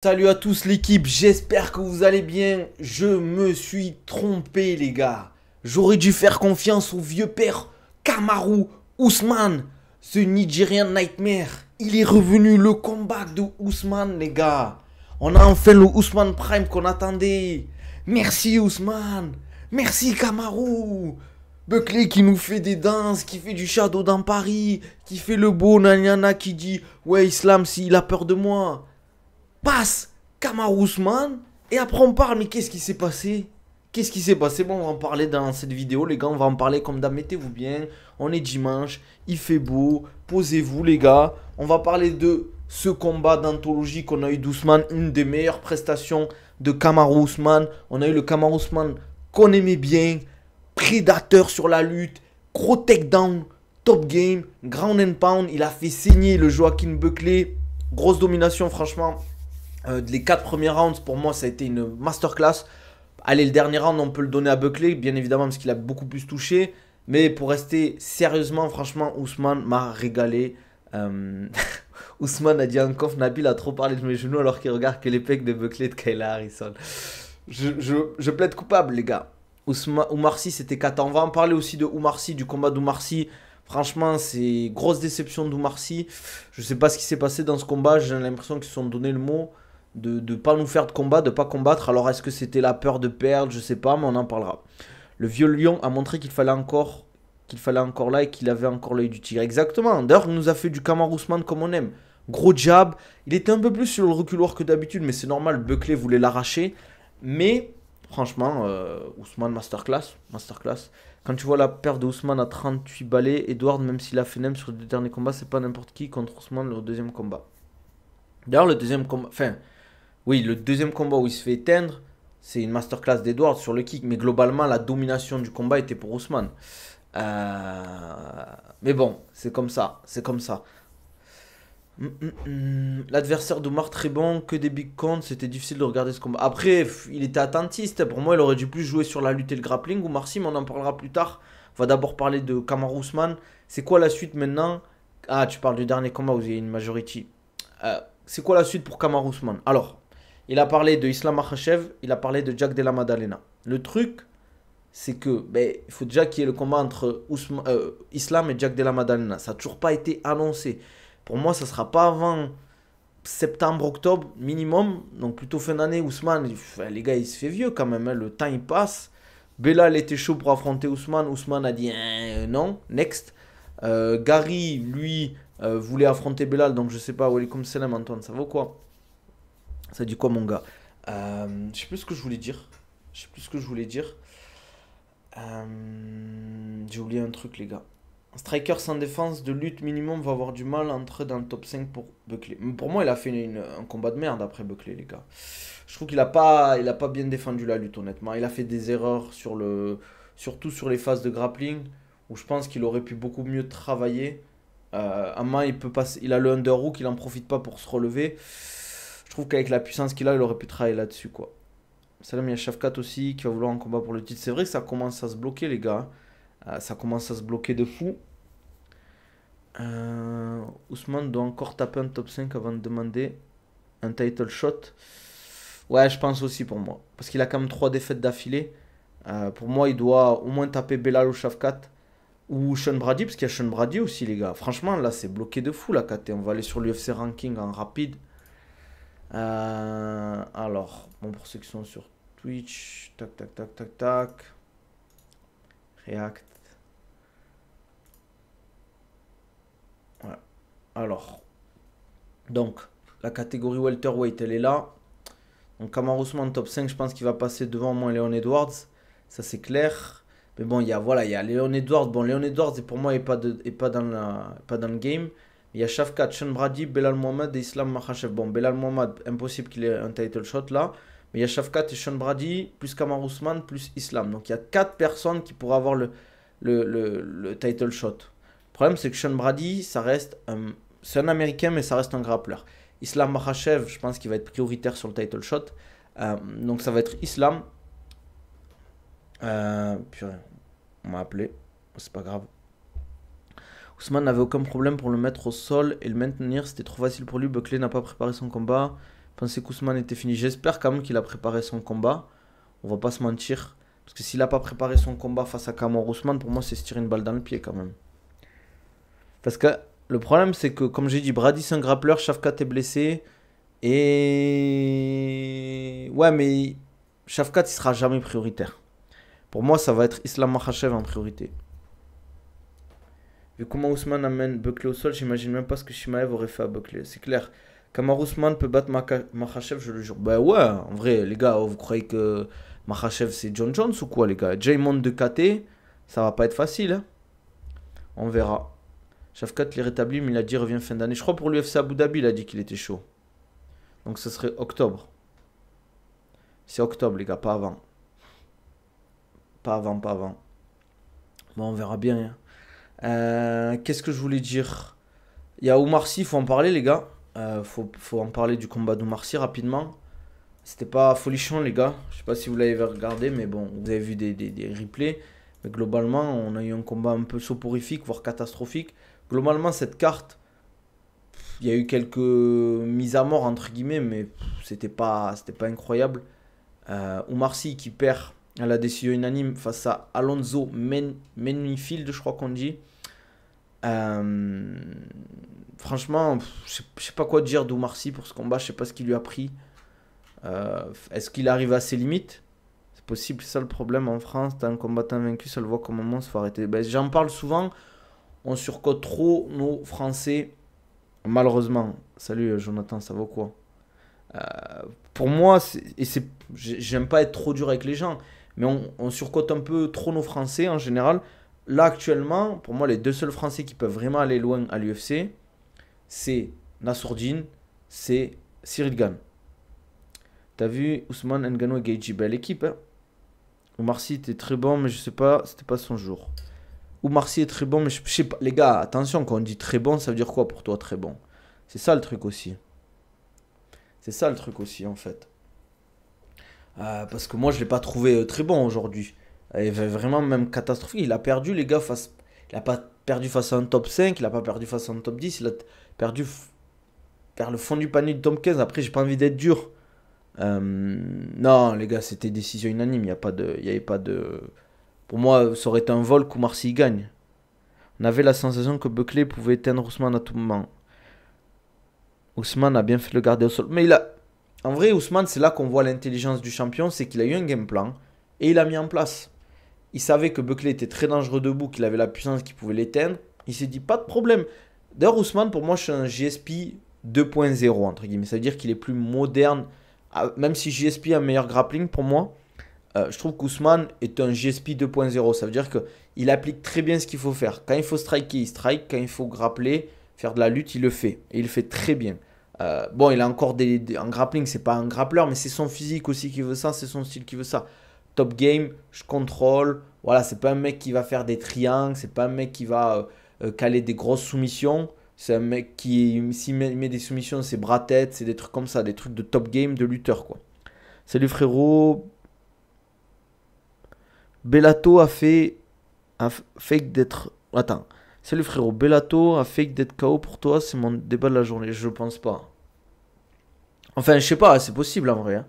Salut à tous l'équipe, j'espère que vous allez bien. Je me suis trompé les gars. J'aurais dû faire confiance au vieux père Kamaru Usman, ce Nigerian Nightmare. Il est revenu, le comeback de Usman les gars. On a enfin le Usman Prime qu'on attendait. Merci Usman, merci Kamaru. Buckley qui nous fait des danses, qui fait du shadow dans Paris, qui fait le beau Nanyana qui dit ouais Islam s'il a peur de moi. Passe Kamaru Usman et après on parle. Mais qu'est-ce qui s'est passé? Qu'est-ce qui s'est passé? Bon, on va en parler dans cette vidéo les gars, on va en parler comme d'hab. Mettez-vous bien, on est dimanche, il fait beau, posez-vous les gars. On va parler de ce combat d'anthologie qu'on a eu d'Ousmane, une des meilleures prestations de Kamaru Usman. On a eu le Kamaru Usman qu'on aimait bien, prédateur sur la lutte, gros takedown, top game, ground and pound. Il a fait saigner le Joaquin Buckley, grosse domination franchement. Les 4 premiers rounds, pour moi, ça a été une masterclass. Allez, le dernier round, on peut le donner à Buckley, bien évidemment, parce qu'il a beaucoup plus touché. Mais pour rester sérieusement, franchement, Ousmane m'a régalé. Ousmane a dit encore, Nabil a trop parlé de mes genoux alors qu'il regarde que les pecs de Buckley et de Kayla Harrison. Je plaide coupable, les gars. Oumar Sy, c'était 4 ans. On va en parler aussi de Oumar Sy, du combat d'Oumar Sy. Franchement, c'est grosse déception d'Oumar Sy. Je sais pas ce qui s'est passé dans ce combat. J'ai l'impression qu'ils se sont donné le mot de ne pas nous faire de combat, de pas combattre. Alors est-ce que c'était la peur de perdre? Je sais pas, mais on en parlera. Le vieux lion a montré qu'il fallait encore là et qu'il avait encore l'œil du tigre. Exactement. D'ailleurs, il nous a fait du Kamaru Usman comme on aime. Gros jab. Il était un peu plus sur le reculoir que d'habitude, mais c'est normal. Buckley voulait l'arracher. Mais franchement, Ousmane masterclass. Quand tu vois la perte de Ousmane à 38 balais, Edward, même s'il a fait nem sur les 2 derniers combats, c'est pas n'importe qui contre Ousmane le deuxième combat. D'ailleurs, le deuxième combat, enfin, oui, le deuxième combat où il se fait éteindre, c'est une masterclass d'Edward sur le kick. Mais globalement, la domination du combat était pour Ousmane. Mais bon, c'est comme ça. L'adversaire d'Omar très bon, que des big counts, c'était difficile de regarder ce combat. Après, il était attentiste. Pour moi, il aurait dû plus jouer sur la lutte et le grappling. Omar Sy, mais on en parlera plus tard. On va d'abord parler de Kamaru Usman. C'est quoi la suite maintenant? Ah, tu parles du dernier combat où il y a une majority. C'est quoi la suite pour Kamaru Usman? Alors, il a parlé de Islam Makhachev, il a parlé de Jack Della Maddalena. Le truc, c'est que il faut déjà qu'il y ait le combat entre Islam et Jack Della Maddalena. Ça n'a toujours pas été annoncé. Pour moi, ça ne sera pas avant septembre, octobre minimum. Donc plutôt fin d'année. Ousmane, les gars, il se fait vieux quand même. Hein. Le temps, il passe. Belal était chaud pour affronter Ousmane. Ousmane a dit non, next. Gary, lui, voulait affronter Belal. Donc je sais pas. Walaikum salam, Antoine. Ça vaut quoi? Ça dit quoi, mon gars? Je sais plus ce que je voulais dire. J'ai oublié un truc, les gars. Un striker sans défense de lutte minimum va avoir du mal à entrer dans le top 5 pour Buckley. Mais pour moi, il a fait un combat de merde après Buckley, les gars. Je trouve qu'il a pas bien défendu la lutte, honnêtement. Il a fait des erreurs surtout sur les phases de grappling, où je pense qu'il aurait pu beaucoup mieux travailler. Ama, il a le underhook, il en profite pas pour se relever. Je trouve qu'avec la puissance qu'il a, il aurait pu travailler là-dessus, quoi. Salam, il y a Shafkat aussi qui va vouloir un combat pour le titre. C'est vrai que ça commence à se bloquer, les gars. Ça commence à se bloquer de fou. Ousmane doit encore taper un top 5 avant de demander un title shot. Ouais, je pense aussi pour moi. Parce qu'il a quand même 3 défaites d'affilée. Pour moi, il doit au moins taper Belal ou Shafkat. Ou Sean Brady, parce qu'il y a Sean Brady aussi, les gars. Franchement, là, c'est bloqué de fou, la KT. On va aller sur l'UFC Ranking en rapide. Alors, bon, pour ceux qui sont sur Twitch, tac. React. Voilà. Alors, donc, la catégorie welterweight, elle est là. Donc, Kamaru Usman top 5, je pense qu'il va passer devant moi Leon Edwards. Ça, c'est clair. Mais bon, il y a Leon Edwards. Bon, Leon Edwards, pour moi, n'est pas dans le game. Il y a Shafkat, Sean Brady, Belal Mohamed et Islam Makhachev. Bon, Belal Mohamed, impossible qu'il ait un title shot là. Mais il y a Shafkat et Sean Brady, plus Kamaru Usman, plus Islam. Donc il y a 4 personnes qui pourraient avoir le title shot. Le problème, c'est que Sean Brady, c'est un Américain, mais ça reste un grappleur. Islam Makhachev, je pense qu'il va être prioritaire sur le title shot. Donc ça va être Islam. Purée, on m'a appelé. C'est pas grave. Ousmane n'avait aucun problème pour le mettre au sol et le maintenir. C'était trop facile pour lui. Buckley n'a pas préparé son combat. pensais qu'Ousmane était fini. J'espère quand même qu'il a préparé son combat. On va pas se mentir. Parce que s'il a pas préparé son combat face à Kamaru Ousmane, pour moi, c'est se tirer une balle dans le pied quand même. Parce que le problème, c'est que, comme j'ai dit, Brady, c'est un grappleur, Shafkat est blessé. Et. Ouais, mais Shafkat, il sera jamais prioritaire. Pour moi, ça va être Islam Makhachev en priorité. Vu comment Ousmane amène Buckley au sol, j'imagine même pas ce que Shimaev aurait fait à Buckley. C'est clair. Kamaru Ousmane peut battre Makhachev, je le jure. Bah ouais, en vrai, les gars, vous croyez que Makhachev c'est John Jones ou quoi, les gars? Jaymond de KT, ça va pas être facile. Hein. On verra. Shafkat l'est rétabli, mais il a dit revient fin d'année. Je crois pour l'UFC Abu Dhabi, il a dit qu'il était chaud. Donc ce serait octobre. C'est octobre, les gars, pas avant. Pas avant, pas avant. Bon, on verra bien. Hein. Qu'est-ce que je voulais dire? Il y a Oumar Sy, faut en parler, les gars. Faut en parler du combat d'Oumar Sy rapidement. C'était pas folichon, les gars. Je sais pas si vous l'avez regardé, mais bon, vous avez vu des replays. Mais globalement, on a eu un combat un peu soporifique, voire catastrophique. Globalement, cette carte, il y a eu quelques mises à mort, entre guillemets, mais c'était pas incroyable. Oumar Sy qui perd à la décision unanime face à Alonso Menifield, je crois qu'on dit. Franchement, je sais pas quoi dire d'Oumar Sy pour ce combat. Je sais pas ce qu'il lui a pris. Est-ce qu'il arrive à ses limites? C'est possible, c'est ça le problème en France. T'as un combattant vaincu, ça le voit comme un monstre, faut arrêter. Ben, j'en parle souvent. On surcote trop nos Français. Malheureusement. Salut Jonathan, ça va quoi? Pour moi, j'aime pas être trop dur avec les gens, mais on surcote un peu trop nos Français en général. Là, actuellement, pour moi, les deux seuls Français qui peuvent vraiment aller loin à l'UFC, c'est Nassourdine, c'est Cyril Gane. T'as vu Ousmane Ngannou et Gaethje, belle équipe. Hein. Oumar Sy était très bon, mais je sais pas, c'était pas son jour. Oumar Sy est très bon, mais je sais pas. Les gars, attention, quand on dit très bon, ça veut dire quoi pour toi, très bon? C'est ça le truc aussi. C'est ça le truc aussi, en fait. Parce que moi, je l'ai pas trouvé très bon aujourd'hui. Il est vraiment même catastrophique. Il a perdu, les gars, il a pas perdu face à un top 5, il a pas perdu face à un top 10, il a perdu vers le fond du panier du top 15. Après, j'ai pas envie d'être dur. Non, les gars, c'était décision unanime. Il y avait pas de. Pour moi, ça aurait été un vol qu'Oumar Sy gagne. On avait la sensation que Buckley pouvait éteindre Ousmane à tout moment. Ousmane a bien fait de le garder au sol. Mais en vrai, Ousmane, c'est là qu'on voit l'intelligence du champion, c'est qu'il a eu un game plan et il a mis en place. Il savait que Buckley était très dangereux debout, qu'il avait la puissance qui pouvait l'éteindre. Il s'est dit pas de problème. D'ailleurs, Ousmane, pour moi, c'est un GSP 2.0 entre guillemets. Ça veut dire qu'il est plus moderne. Même si GSP a un meilleur grappling pour moi, je trouve qu'Ousmane est un GSP 2.0. Ça veut dire qu'il applique très bien ce qu'il faut faire. Quand il faut striker, il strike. Quand il faut grappler, faire de la lutte, il le fait. Et il le fait très bien. Bon, il a encore en grappling, c'est pas un grappleur, mais c'est son physique aussi qui veut ça, c'est son style qui veut ça. Top game, je contrôle. Voilà, c'est pas un mec qui va faire des triangles, c'est pas un mec qui va caler des grosses soumissions. C'est un mec qui, s'il met des soumissions, c'est bras-tête, c'est des trucs comme ça, des trucs de top game, de lutteur, quoi. Salut frérot. Bellato a fake d'être. Attends. Salut frérot. Bellato a fake d'être KO pour toi, c'est mon débat de la journée. Je pense pas. Enfin, je sais pas, c'est possible en vrai. Hein.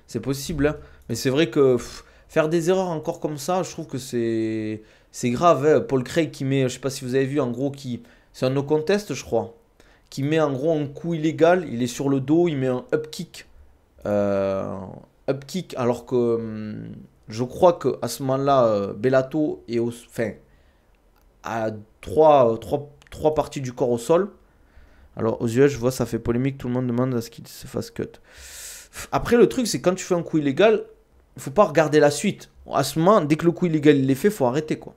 C'est possible. Hein. Mais c'est vrai que faire des erreurs encore comme ça, je trouve que c'est grave. Hein. Paul Craig qui met, je sais pas si vous avez vu, en gros, c'est un no contest, je crois. Qui met en gros un coup illégal. Il est sur le dos, il met un up kick. Up kick, alors que je crois qu'à ce moment-là, Bellato est à trois parties du corps au sol. Alors aux US, je vois, ça fait polémique, tout le monde demande à ce qu'il se fasse cut. Après, le truc, c'est quand tu fais un coup illégal, il faut pas regarder la suite. À ce moment, dès que le coup illégal il est fait, il faut arrêter, quoi.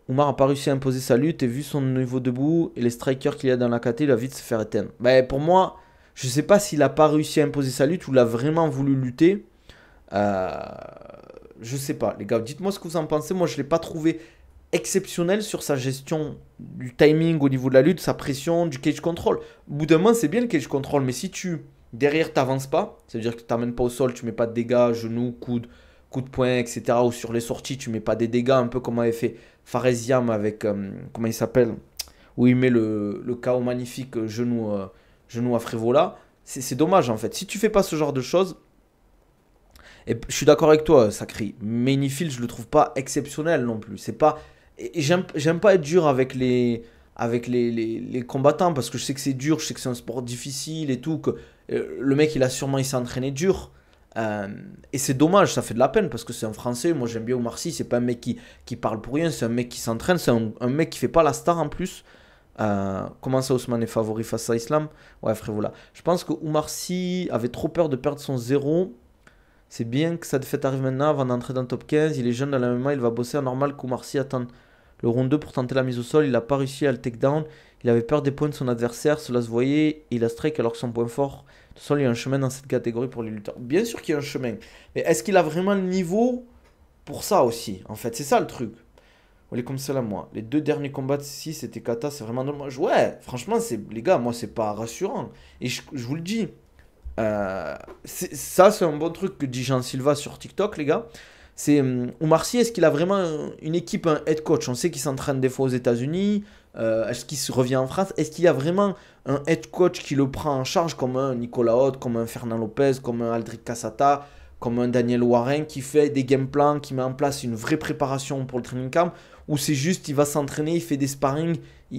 Oumar a pas réussi à imposer sa lutte et vu son niveau debout et les strikers qu'il y a dans la KT, il va vite se faire éteindre. Ben, pour moi, je sais pas s'il a pas réussi à imposer sa lutte ou il a vraiment voulu lutter. Je sais pas, les gars, dites-moi ce que vous en pensez. Moi, je l'ai pas trouvé exceptionnel sur sa gestion du timing au niveau de la lutte, sa pression, du cage control. Au bout d'un moment, c'est bien le cage control, mais si derrière, t'avances pas, ça veut dire que tu t'amènes pas au sol, tu mets pas de dégâts, genoux, coude de poing, etc. Ou sur les sorties, tu mets pas des dégâts, un peu comme avait fait Faresiam avec, comment il s'appelle, où il met le KO magnifique genou à Frévola. C'est dommage en fait. Si tu fais pas ce genre de choses, et je suis d'accord avec toi, Sacré. Manifield, je le trouve pas exceptionnel non plus. C'est pas. Et j'aime pas être dur avec les combattants parce que je sais que c'est dur, je sais que c'est un sport difficile et tout. Que le mec, il s'est entraîné dur. Euh, et c'est dommage, ça fait de la peine parce que c'est un Français. Moi, j'aime bien Omar Sy. C'est pas un mec qui parle pour rien, c'est un mec qui s'entraîne. C'est un mec qui fait pas la star en plus. Comment ça, Ousmane est favori face à Islam? Ouais, frère, voilà. Je pense que Omar Sy avait trop peur de perdre son zéro. C'est bien que ça te fait arriver maintenant avant d'entrer dans le top 15. Il est jeune dans la MMA, il va bosser à normal qu'Oumar Sy attend le round 2 pour tenter la mise au sol. Il n'a pas réussi à le takedown. Il avait peur des points de son adversaire, cela se voyait. Et il a strike alors que son point fort. De toute façon, il y a un chemin dans cette catégorie pour les lutteurs. Bien sûr qu'il y a un chemin. Mais est-ce qu'il a vraiment le niveau pour ça aussi? En fait, c'est ça le truc. On est comme ça là, moi. Les deux derniers combats, si c'était kata, c'est vraiment dommage. Ouais, franchement, les gars, moi, c'est pas rassurant. Et je vous le dis. Ça, c'est un bon truc que dit Jean Silva sur TikTok, les gars. C'est Oumar Sy, est-ce qu'il a vraiment une équipe, un head coach? On sait qu'il s'entraîne des fois aux États-Unis. Est-ce qu'il se revient en France? Est-ce qu'il y a vraiment un head coach qui le prend en charge comme un Nicolas Haute, comme un Fernand Lopez, comme un Aldric Cassata, comme un Daniel Warren qui fait des game plans, qui met en place une vraie préparation pour le training camp? Ou c'est juste, il va s'entraîner, il fait des sparring.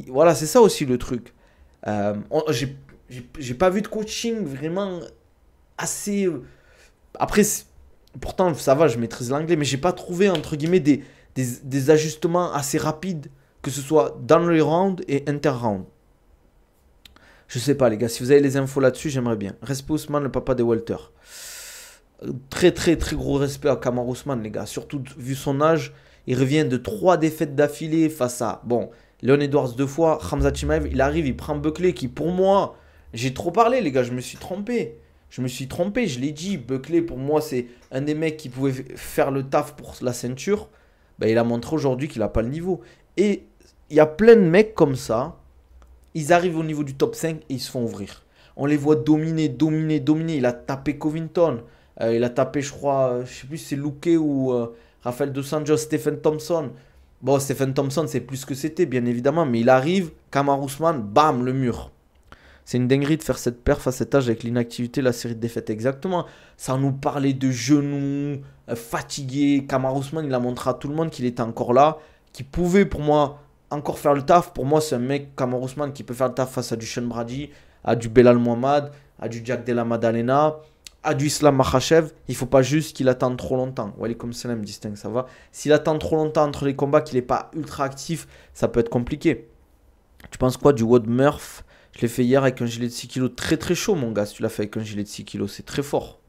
Voilà, c'est ça aussi le truc. J'ai pas vu de coaching vraiment assez. Après, pourtant, ça va, je maîtrise l'anglais, mais j'ai pas trouvé, entre guillemets, des ajustements assez rapides, que ce soit dans le round et inter-round. Je sais pas, les gars, si vous avez les infos là-dessus, j'aimerais bien. Respect Ousmane, le papa des Walter. Très, très, très gros respect à Kamaru Ousmane, les gars. Surtout vu son âge, il revient de 3 défaites d'affilée face à. Bon, Leon Edwards 2 fois, Khamzat Chimaev, il arrive, il prend Buckley qui, pour moi. J'ai trop parlé, les gars, je me suis trompé. Je me suis trompé, je l'ai dit. Buckley, pour moi, c'est un des mecs qui pouvait faire le taf pour la ceinture. Ben, il a montré aujourd'hui qu'il n'a pas le niveau. Et il y a plein de mecs comme ça. Ils arrivent au niveau du top 5 et ils se font ouvrir. On les voit dominer, dominer, dominer. Il a tapé Covington. Il a tapé, je crois, je sais plus si c'est Luque ou Rafael Dos Anjos, Stephen Thompson. Bon, Stephen Thompson, c'est plus ce que c'était, bien évidemment. Mais il arrive, Kamaru Usman, bam, le mur. C'est une dinguerie de faire cette perf à cet âge avec l'inactivité, la série de défaites. Exactement. Ça nous parlait de genoux, fatigué. Kamaru Usman, il a montré à tout le monde qu'il était encore là, qu'il pouvait, pour moi, encore faire le taf. Pour moi, c'est un mec, Kamaru Usman, qui peut faire le taf face à du Sean Brady, à du Belal Mohamed, à du Jack Della Maddalena, à du Islam Makhachev. Il faut pas juste qu'il attende trop longtemps. Walaikum salam, distingue, ça va. S'il attend trop longtemps entre les combats, qu'il n'est pas ultra actif, ça peut être compliqué. Tu penses quoi du Wad Murph? Je l'ai fait hier avec un gilet de 6 kilos. Très très chaud, mon gars, si tu l'as fait avec un gilet de 6 kilos. C'est très fort.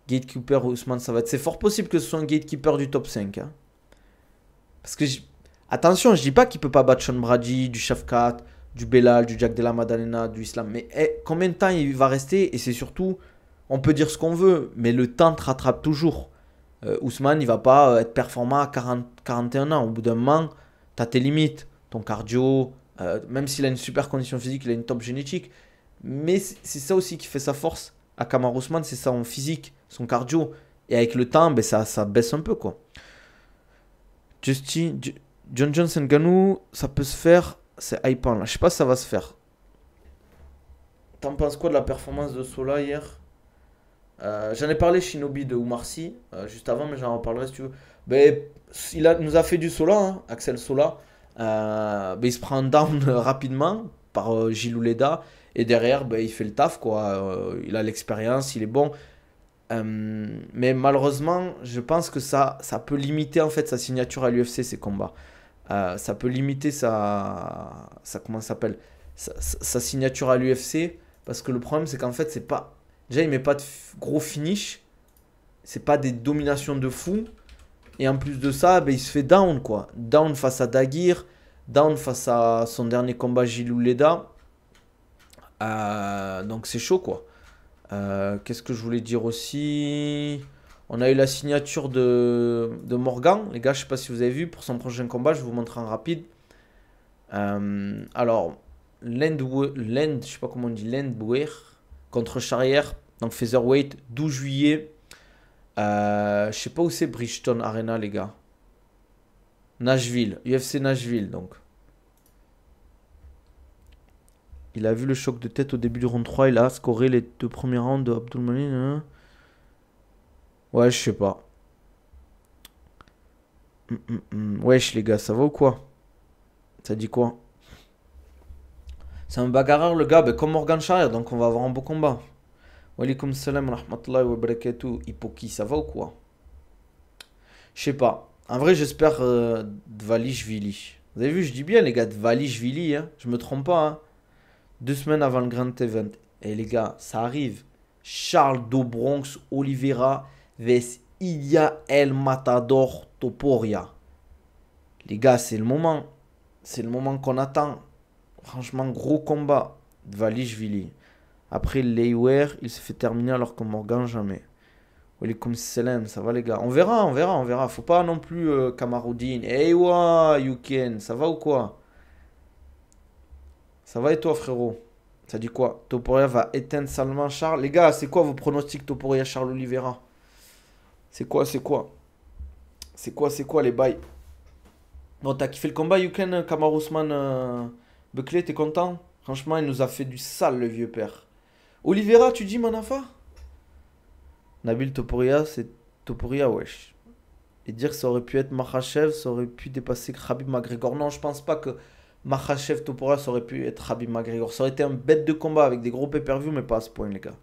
Gatekeeper Ousmane, ça va être. C'est fort possible que ce soit un gatekeeper du top 5. Hein. Parce que, attention, je dis pas qu'il peut pas battre Sean Brady, du Shafkat, du Belal, du Jack Della Maddalena, du Islam. Mais combien de temps il va rester? Et c'est surtout, on peut dire ce qu'on veut, mais le temps te rattrape toujours. Ousmane, il va pas être performant à 40, 41 ans. Au bout d'un moment, tu as tes limites. Ton cardio, même s'il a une super condition physique, il a une top génétique. Mais c'est ça aussi qui fait sa force à Kamaru Usman, c'est son physique, son cardio. Et avec le temps, ben ça baisse un peu, quoi. John Jones Ngannou, ça peut se faire. C'est hypant, là. Je sais pas si ça va se faire. T'en penses quoi de la performance de Sola hier? J'en ai parlé Shinobi de Oumar Sy juste avant, mais j'en reparlerai si tu veux. Ben, nous a fait du Sola, hein, Axel Sola. Ben, il se prend down rapidement par Gilles Ouleda. Et derrière, ben, il fait le taf, quoi. Il a l'expérience, il est bon. Mais malheureusement, je pense que ça peut limiter en fait sa signature à l'UFC, ces combats. Ça peut limiter comment ça s'appelle? Sa signature à l'UFC. Parce que le problème, c'est qu'en fait, c'est pas. Déjà, il met pas de gros finish. C'est pas des dominations de fou. Et en plus de ça, ben, il se fait down, quoi. Down face à Dagir. Down face à son dernier combat, Gilles Ouleda. Donc c'est chaud, quoi. Qu'est-ce que je voulais dire aussi? On a eu la signature de Morgan. Les gars, je sais pas si vous avez vu. Pour son prochain combat, je vais vous montrer en rapide. Alors, je sais pas comment on dit, Landwehr contre Charrière. Donc featherweight, 12 juillet. Je sais pas où c'est Bridgestone Arena, les gars. Nashville, UFC Nashville, donc. Il a vu le choc de tête au début du round 3. Il a scoré les 2 premiers rounds de Abdulmalik. Hein. Ouais, je sais pas. Wesh, les gars, ça va ou quoi? Ça dit quoi? C'est un bagarreur, le gars, comme Morgan Charrier, donc on va avoir un beau combat. Wa alaykoum salam wa rahmatullahi wa barakatuh. Hippoki, ça va ou quoi? Je sais pas. En vrai, j'espère Dvalishvili. Vous avez vu, je dis bien, les gars, Dvalishvili, hein. Je me trompe pas, hein. 2 semaines avant le Grand Event. Et les gars, ça arrive. Charles do Bronx Oliveira vs Ilya El Matador Topuria. Les gars, c'est le moment. C'est le moment qu'on attend. Franchement, gros combat. Dvalishvili. Après Layweather, il se fait terminer alors que Morgan jamais. Walaikum salam, ça va les gars? On verra, on verra, on verra. Faut pas non plus Kamaroudine. Hey wa, Yuken, ça va ou quoi? Ça va et toi frérot? Ça dit quoi? Topuria va éteindre Salman Charles. Les gars, c'est quoi vos pronostics Topuria Charles Oliveira? C'est quoi, c'est quoi? C'est quoi les bails? Bon, t'as kiffé le combat, Yuken, Kamaru Usman Buckley, t'es content? Franchement, il nous a fait du sale, le vieux père. Oliveira, tu dis, Manafa? Nabil Topuria, c'est Topuria, wesh. Et dire que ça aurait pu être Makhachev, ça aurait pu dépasser Khabib McGregor. Non, je pense pas que Makhachev Topuria, ça aurait pu être Khabib McGregor. Ça aurait été un bête de combat avec des gros pay-per-view, mais pas à ce point, les gars.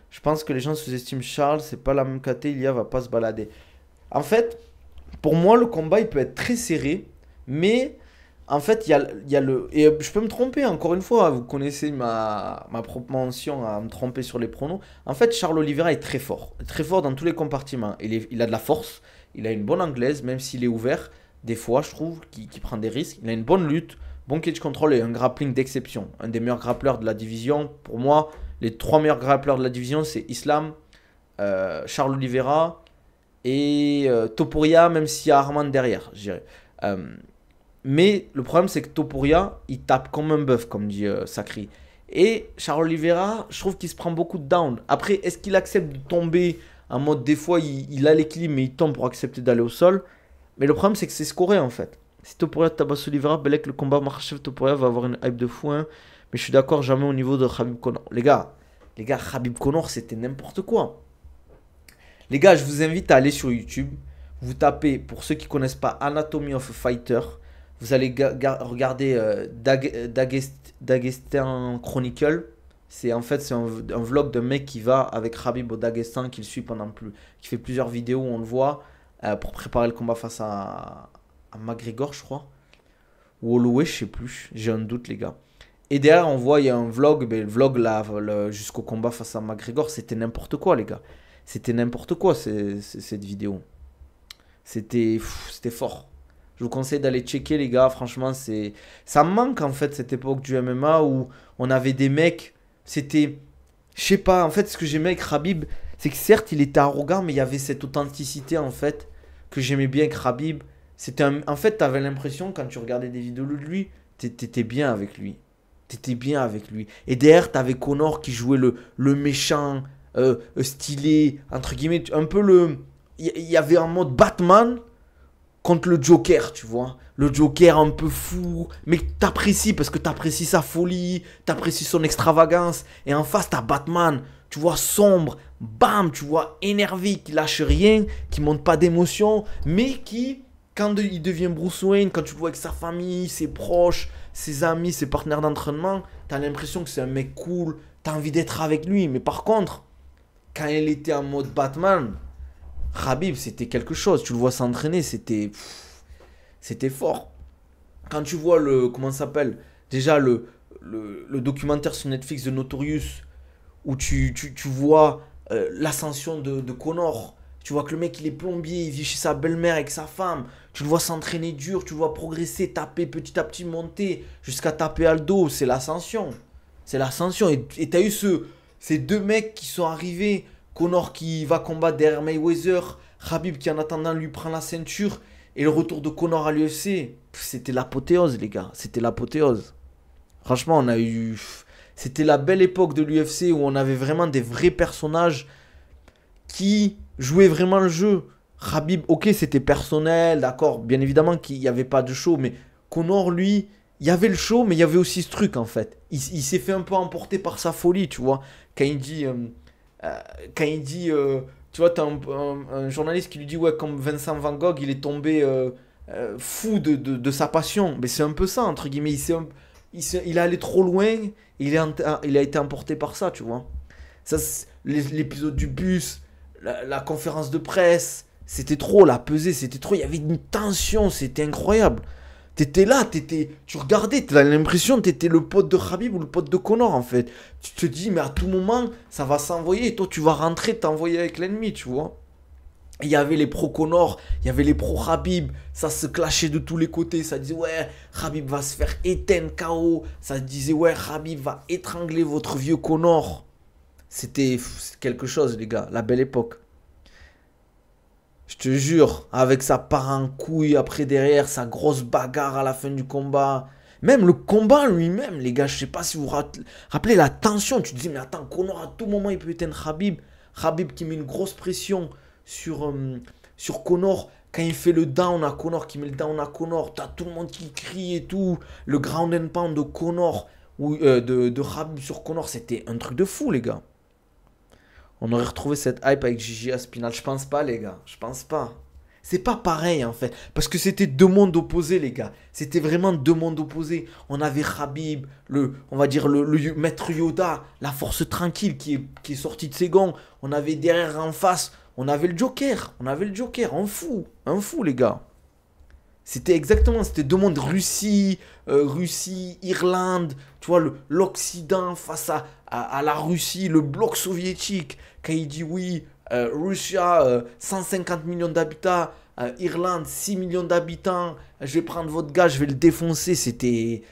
Je pense que les gens sous-estiment Charles, c'est pas la même KT, Ilya va pas se balader. En fait, pour moi, le combat, il peut être très serré, mais en fait, il y a le... Et je peux me tromper, encore une fois, vous connaissez ma propension à me tromper sur les pronos. En fait, Charles Oliveira est très fort dans tous les compartiments. Il a de la force, il a une bonne anglaise, même s'il est ouvert, des fois, je trouve, qu'il prend des risques. Il a une bonne lutte, bon cage control et un grappling d'exception. Un des meilleurs grappleurs de la division. Pour moi, les 3 meilleurs grappleurs de la division, c'est Islam, Charles Oliveira et Topuria, même s'il y a Arman derrière, je dirais. Mais le problème, c'est que Topuria, il tape comme un bœuf, comme dit Sakri. Et Charles Oliveira, je trouve qu'il se prend beaucoup de down. Après, est-ce qu'il accepte de tomber en mode, des fois, il a l'équilibre, mais il tombe pour accepter d'aller au sol. Mais le problème, c'est que c'est scoré, en fait. Si Topuria tabasse Oliveira, Belek, le combat Makhachev Topuria va avoir une hype de fou. Hein. Mais je suis d'accord, jamais au niveau de Khabib Conor. Les gars, Khabib Conor, c'était n'importe quoi. Les gars, je vous invite à aller sur YouTube. Vous tapez, pour ceux qui ne connaissent pas, Anatomy of a Fighter. Vous allez regarder Dagestan Chronicle. C'est en fait un vlog d'un mec qui va avec Khabib au Daghestan, qui le suit qui fait plusieurs vidéos où on le voit pour préparer le combat face à McGregor, je crois. Ou Holloway, je sais plus. J'ai un doute, les gars. Et derrière, on voit, il y a un vlog. Mais le vlog là, jusqu'au combat face à McGregor, c'était n'importe quoi, les gars. C'était n'importe quoi, cette vidéo. C'était fort. Je vous conseille d'aller checker, les gars. Franchement, ça me manque, en fait, cette époque du MMA où on avait des mecs. C'était... Je sais pas, en fait, ce que j'aimais avec Khabib, c'est que certes, il était arrogant, mais il y avait cette authenticité, en fait, que j'aimais bien avec Khabib. En fait, t'avais l'impression, quand tu regardais des vidéos de lui, t'étais bien avec lui. T'étais bien avec lui. Et derrière, t'avais Conor qui jouait le méchant, stylé, entre guillemets, un peu le... Il y avait un mode Batman contre le Joker, tu vois. Le Joker un peu fou, mais t'apprécies parce que t'apprécies sa folie, t'apprécies son extravagance. Et en face, t'as Batman, tu vois, sombre, bam, tu vois, énervé, qui lâche rien, qui montre pas d'émotion, mais qui, quand il devient Bruce Wayne, quand tu le vois avec sa famille, ses proches, ses amis, ses partenaires d'entraînement, t'as l'impression que c'est un mec cool, t'as envie d'être avec lui. Mais par contre, quand il était en mode Batman, Khabib, c'était quelque chose. Tu le vois s'entraîner, c'était fort. Quand tu vois comment ça s'appelle? Déjà, le documentaire sur Netflix de Notorious, où tu vois l'ascension de Conor. Tu vois que le mec, il est plombier, il vit chez sa belle-mère avec sa femme. Tu le vois s'entraîner dur, tu le vois progresser, taper petit à petit, monter, jusqu'à taper Aldo. C'est l'ascension. C'est l'ascension. Et tu as eu ces 2 mecs qui sont arrivés. Conor qui va combattre derrière Mayweather, Khabib qui en attendant lui prend la ceinture, et le retour de Conor à l'UFC, c'était l'apothéose, les gars, c'était l'apothéose. Franchement, c'était la belle époque de l'UFC où on avait vraiment des vrais personnages qui jouaient vraiment le jeu. Khabib, ok, c'était personnel, d'accord, bien évidemment qu'il n'y avait pas de show, mais Conor, lui, il y avait le show, mais il y avait aussi ce truc en fait. Il s'est fait un peu emporter par sa folie, tu vois. Quand il dit, euh, quand il dit, tu vois, t'as un journaliste qui lui dit, ouais, comme Vincent Van Gogh, il est tombé fou de sa passion. Mais c'est un peu ça, entre guillemets. Il est allé trop loin, et il a été emporté par ça, tu vois. Ça, l'épisode du bus, la conférence de presse, c'était trop, la pesée, c'était trop. Il y avait une tension, c'était incroyable. T'étais là, tu regardais, t'as l'impression que t'étais le pote de Khabib ou le pote de Connor en fait. Tu te dis, mais à tout moment, ça va s'envoyer et toi tu vas rentrer, t'envoyer avec l'ennemi, tu vois. Il y avait les pro Connor, il y avait les pro Khabib, ça se clashait de tous les côtés. Ça disait, ouais, Khabib va se faire éteindre KO. Ça disait, ouais, Khabib va étrangler votre vieux Connor. C'était quelque chose, les gars, la belle époque. Je te jure, avec sa part en couille après derrière, sa grosse bagarre à la fin du combat. Même le combat lui-même, les gars, je sais pas si vous vous rappelez la tension. Tu te dis, mais attends, Conor à tout moment il peut éteindre Khabib. Khabib qui met une grosse pression sur Conor. Quand il fait le down à Conor, qui met le down à Conor, t'as tout le monde qui crie et tout. Le ground and pound de Conor, ou de Khabib sur Conor, c'était un truc de fou, les gars. On aurait retrouvé cette hype avec Gigi Aspinall. Je pense pas, les gars. Je pense pas. C'est pas pareil, en fait. Parce que c'était deux mondes opposés, les gars. C'était vraiment deux mondes opposés. On avait Khabib, on va dire le maître Yoda, la force tranquille qui est sortie de ses gonds. On avait derrière en face, on avait le Joker. On avait le Joker. Un fou, les gars. C'était deux mondes, Russie, Irlande, tu vois, l'Occident face à la Russie, le bloc soviétique. Quand il dit oui, Russie, 150 millions d'habitants, Irlande, 6 millions d'habitants, je vais prendre votre gars, je vais le défoncer. C'était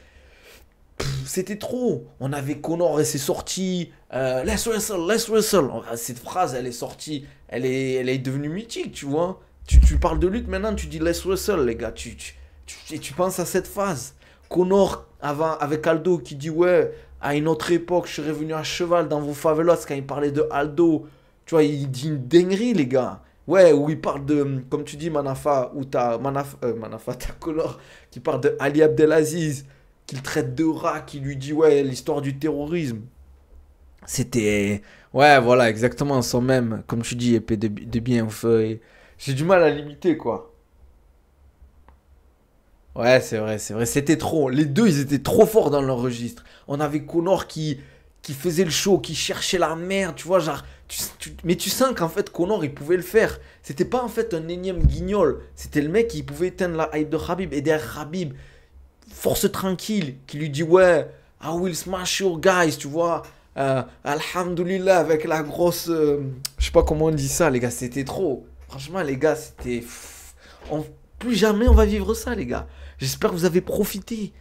trop. On avait Connor et c'est sorti. Let's wrestle, let's wrestle. Cette phrase, elle est sortie. Elle est devenue mythique, tu vois. Tu parles de lutte maintenant, tu dis let's wrestle, les gars. Tu penses à cette phase. Connor avec Aldo qui dit ouais, à une autre époque, je serais venu à cheval dans vos favelas quand il parlait de Aldo. Tu vois, il dit une dinguerie, les gars. Ouais, où il parle de, comme tu dis, Manafa, ou Manafa, t'as Connor qui parle de Ali Abdelaziz, qu'il traite de rat, qui lui dit, ouais, l'histoire du terrorisme. C'était. Ouais, voilà, exactement, sans même, comme tu dis, épée de bien au feu. J'ai du mal à limiter, quoi. Ouais, c'est vrai, c'est vrai. C'était trop. Les deux, ils étaient trop forts dans leur registre. On avait Connor qui faisait le show, qui cherchait la merde, tu vois, genre. Mais tu sens qu'en fait, Connor, il pouvait le faire. C'était pas en fait un énième guignol. C'était le mec qui pouvait éteindre la hype de Khabib. Et derrière Khabib, force tranquille, qui lui dit ouais, I will smash your guys, tu vois. Alhamdulillah, avec la grosse. Je sais pas comment on dit ça, les gars, c'était trop. Franchement, les gars, c'était. Plus jamais on va vivre ça, les gars. J'espère que vous avez profité.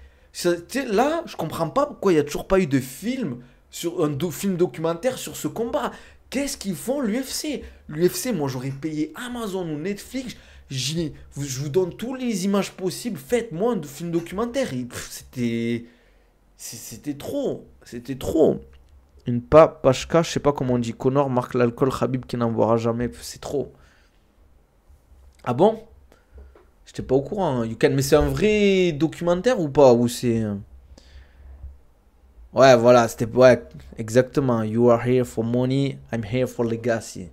Là, je comprends pas pourquoi il n'y a toujours pas eu de film, film documentaire sur ce combat. Qu'est-ce qu'ils font l'UFC? L'UFC, moi j'aurais payé Amazon ou Netflix. Je vous donne toutes les images possibles. Faites-moi un film documentaire. C'était trop. C'était trop. Une Pachka, je sais pas comment on dit. Connor marque l'alcool, Khabib qui n'en boira jamais. C'est trop. Ah bon? J'étais pas au courant, hein. Mais c'est un vrai documentaire ou pas? Ou c'est. Ouais, voilà, c'était. Ouais, exactement. You are here for money, I'm here for legacy.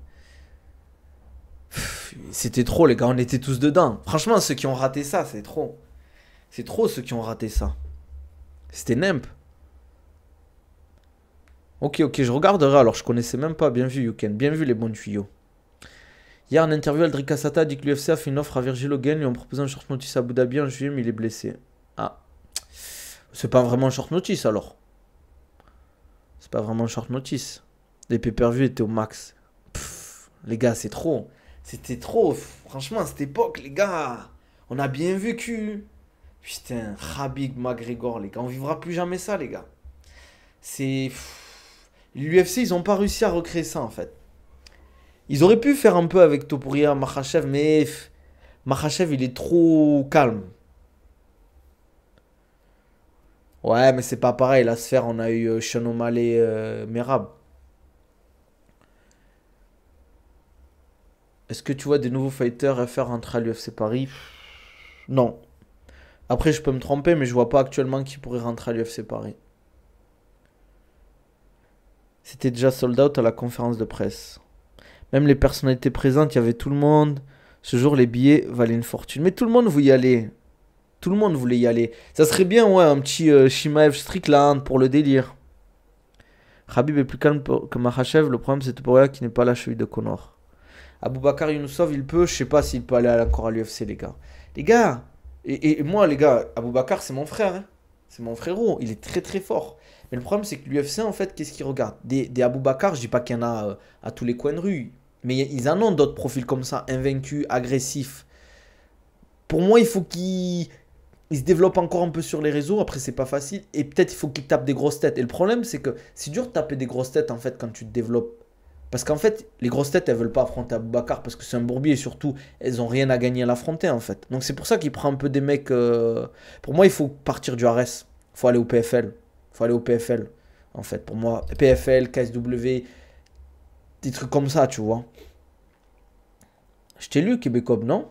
C'était trop, les gars, on était tous dedans. Franchement, ceux qui ont raté ça, c'est trop. C'est trop ceux qui ont raté ça. C'était nimp. Ok, ok, je regarderai alors, je connaissais même pas. Bien vu, Yuken. Bien vu, les bons tuyaux. Hier, en interview, Aldric Cassata a dit que l'UFC a fait une offre à Virgil Hogan, lui en proposant un short notice à Abu Dhabi en juillet, mais il est blessé. Ah. C'est pas vraiment un short notice alors. C'est pas vraiment un short notice. Les pay-per-view étaient au max. Les gars, c'est trop. C'était trop. Franchement, à cette époque, les gars, on a bien vécu. Putain, Khabib, McGregor, les gars, on vivra plus jamais ça, les gars. C'est. L'UFC, ils ont pas réussi à recréer ça, en fait. Ils auraient pu faire un peu avec Topuria, Makhachev, mais Makhachev, il est trop calme. Ouais, mais c'est pas pareil. La sphère, on a eu Sean O'Malley, Merab. Est-ce que tu vois des nouveaux fighters à faire rentrer à l'UFC Paris? Non. Après, je peux me tromper, mais je vois pas actuellement qui pourrait rentrer à l'UFC Paris. C'était déjà sold out à la conférence de presse. Même les personnalités présentes, il y avait tout le monde. Ce jour, les billets valaient une fortune. Mais tout le monde voulait y aller. Tout le monde voulait y aller. Ça serait bien, ouais, un petit Shimaev Strickland pour le délire. Khabib est plus calme que Makhachev. Le problème, c'est Topuria qui n'est pas la cheville de Conor. Aboubakar Younousov, il peut. Je sais pas s'il peut aller encore à l'UFC, les gars. Les gars, et moi, les gars, Aboubakar, c'est mon frère. Hein. C'est mon frérot. Il est très très fort. Mais le problème, c'est que l'UFC, en fait, qu'est-ce qu'ils regardent? Des Aboubakar, je dis pas qu'il y en a à tous les coins de rue. Mais ils en ont d'autres profils comme ça, invaincus, agressifs. Pour moi, il faut qu'ils se développent encore un peu sur les réseaux. Après, c'est pas facile. Et peut-être il faut qu'ils tapent des grosses têtes. Et le problème, c'est que c'est dur de taper des grosses têtes, en fait, quand tu te développes. Parce qu'en fait, les grosses têtes, elles veulent pas affronter Aboubakar parce que c'est un bourbier et surtout, elles ont rien à gagner à l'affronter, en fait. Donc c'est pour ça qu'il prend un peu des mecs. Pour moi, il faut partir du RS. Il faut aller au PFL. Il faut aller au PFL, en fait. Pour moi, PFL, KSW, des trucs comme ça, tu vois. Je t'ai lu, Québécois, non?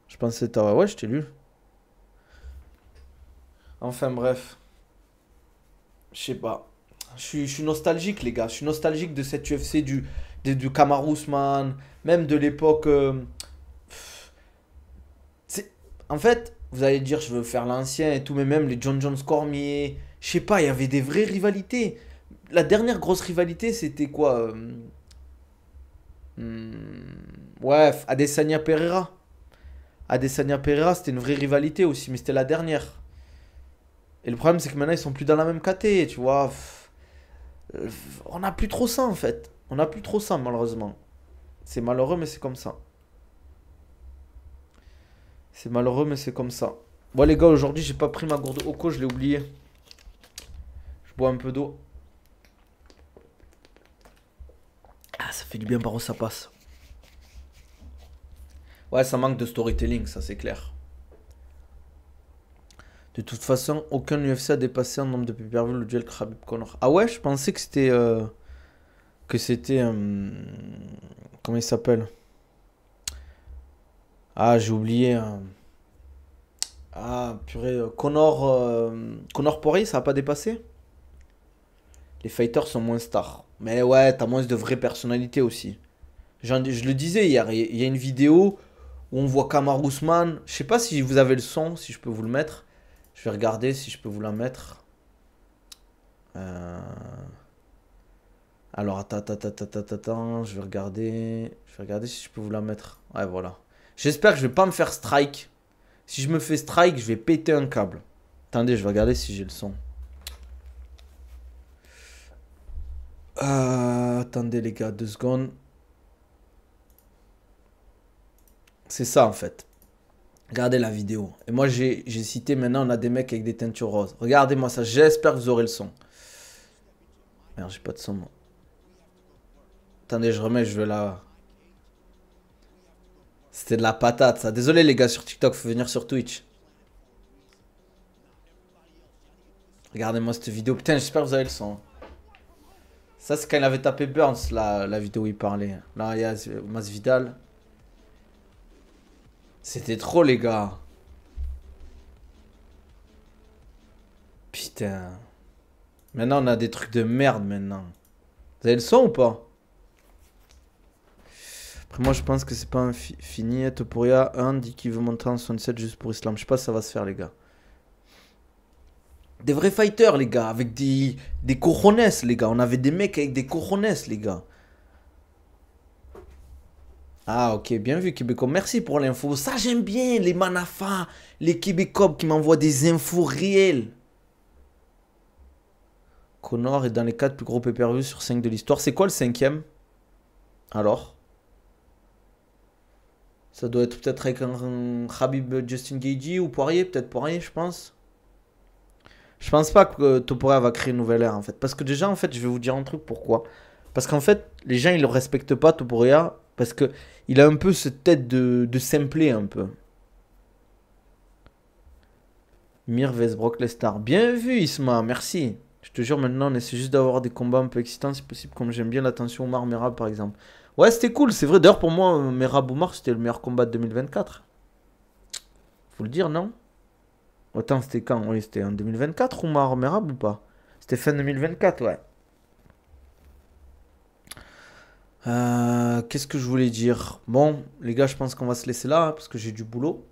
Je pensais que ouais, je t'ai lu. Enfin, bref. Je sais pas. Je suis nostalgique, les gars. Je suis nostalgique de cette UFC, du Kamaru Usman, même de l'époque. En fait, vous allez dire, je veux faire l'ancien et tout, mais même les John Jones Cormier. Je sais pas, il y avait des vraies rivalités. La dernière grosse rivalité, c'était quoi Ouais, Adesanya Pereira. Adesanya Pereira, c'était une vraie rivalité aussi, mais c'était la dernière. Et le problème, c'est que maintenant, ils sont plus dans la même caté, tu vois. On n'a plus trop ça, en fait. On n'a plus trop ça, malheureusement. C'est malheureux, mais c'est comme ça. C'est malheureux, mais c'est comme ça. Bon, les gars, aujourd'hui, j'ai pas pris ma gourde Oko, je l'ai oublié. Je bois un peu d'eau. Ah, ça fait du bien par où ça passe. Ouais, ça manque de storytelling, ça, c'est clair. De toute façon, aucun UFC a dépassé en nombre de pay-per-view le duel Khabib Conor. Ah ouais, je pensais que c'était comment il s'appelle? Ah, j'ai oublié. Ah, purée, Conor Poirier, ça a pas dépassé? Les fighters sont moins stars. Mais ouais, t'as moins de vraies personnalités aussi. Je le disais hier, il y a une vidéo où on voit Kamaru Usman. Je sais pas si vous avez le son, si je peux vous le mettre. Je vais regarder si je peux vous la mettre. Euh, Alors, attends, je vais regarder. Je vais regarder si je peux vous la mettre. Ouais, voilà. J'espère que je vais pas me faire strike. Si je me fais strike, je vais péter un câble. Attendez, je vais regarder si j'ai le son. Attendez les gars, 2 secondes. C'est ça en fait. Regardez la vidéo. Et moi j'ai cité maintenant, on a des mecs avec des teintures roses. Regardez-moi ça, j'espère que vous aurez le son. Merde, j'ai pas de son moi. Attendez, je remets, je vais là. C'était de la patate ça. Désolé les gars sur TikTok, faut venir sur Twitch. Regardez-moi cette vidéo. Putain, j'espère que vous avez le son. Ça, c'est quand il avait tapé Burns, la vidéo où il parlait. Là, il y a Masvidal. C'était trop, les gars. Putain. Maintenant, on a des trucs de merde, maintenant. Vous avez le son ou pas? Après, moi, je pense que c'est pas fini. Topuria 1 dit qu'il veut monter en 67 juste pour Islam. Je sais pas si ça va se faire, les gars. Des vrais fighters, les gars, avec des cojones, les gars. On avait des mecs avec des cojones, les gars. Ah, ok, bien vu, Québécois. Merci pour l'info. Ça, j'aime bien, les manafas, les Québécois qui m'envoient des infos réelles. Conor est dans les 4 plus gros pay-per-view sur 5 de l'histoire. C'est quoi le 5e? Alors? Ça doit être peut-être avec un Khabib Justin Gaethje ou Poirier. Peut-être Poirier, je pense. Je pense pas que Topuria va créer une nouvelle ère en fait. Parce que déjà en fait je vais vous dire un truc pourquoi. Parce qu'en fait les gens ils le respectent pas Topuria. Parce que il a un peu cette tête de simpler un peu. Mir vs Brock Lesnar. Bien vu Isma, merci. Je te jure maintenant on essaie juste d'avoir des combats un peu excitants si possible. Comme j'aime bien l'attention Omar Merab par exemple. Ouais c'était cool, c'est vrai. D'ailleurs pour moi Merab Omar c'était le meilleur combat de 2024. Faut le dire, non? Attends, c'était quand? Oui, c'était en 2024 ou Merab ou pas? C'était fin 2024, ouais. Qu'est-ce que je voulais dire? Bon, les gars, je pense qu'on va se laisser là, hein, parce que j'ai du boulot.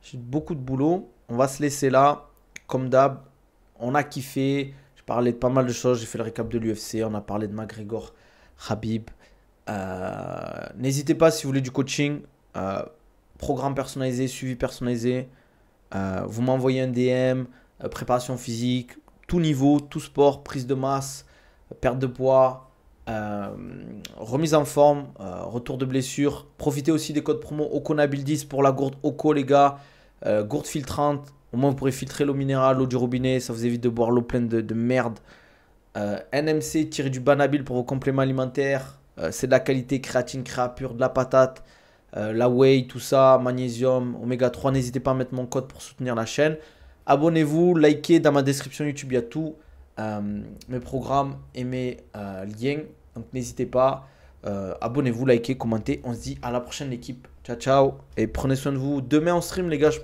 J'ai beaucoup de boulot. On va se laisser là. Comme d'hab, on a kiffé. J'ai parlé de pas mal de choses. J'ai fait le récap de l'UFC. On a parlé de McGregor, Khabib. N'hésitez pas si vous voulez du coaching. euh, Programme personnalisé, suivi personnalisé. Vous m'envoyez un DM, préparation physique, tout niveau, tout sport, prise de masse, perte de poids, euh, remise en forme, retour de blessure. Profitez aussi des codes promo Oconabil10 pour la gourde Oco, les gars. Gourde filtrante. Au moins, vous pourrez filtrer l'eau minérale, l'eau du robinet. Ça vous évite de boire l'eau pleine de merde. NMC tiré du Banabil pour vos compléments alimentaires. C'est de la qualité, créatine, créa pure, de la patate, la whey, tout ça, magnésium, oméga 3. N'hésitez pas à mettre mon code pour soutenir la chaîne. Abonnez-vous, likez, dans ma description YouTube, il y a tout. Mes programmes et mes liens. Donc n'hésitez pas. Abonnez-vous, likez, commentez. On se dit à la prochaine l'équipe. Ciao, ciao. Et prenez soin de vous. Demain on stream les gars, je pense.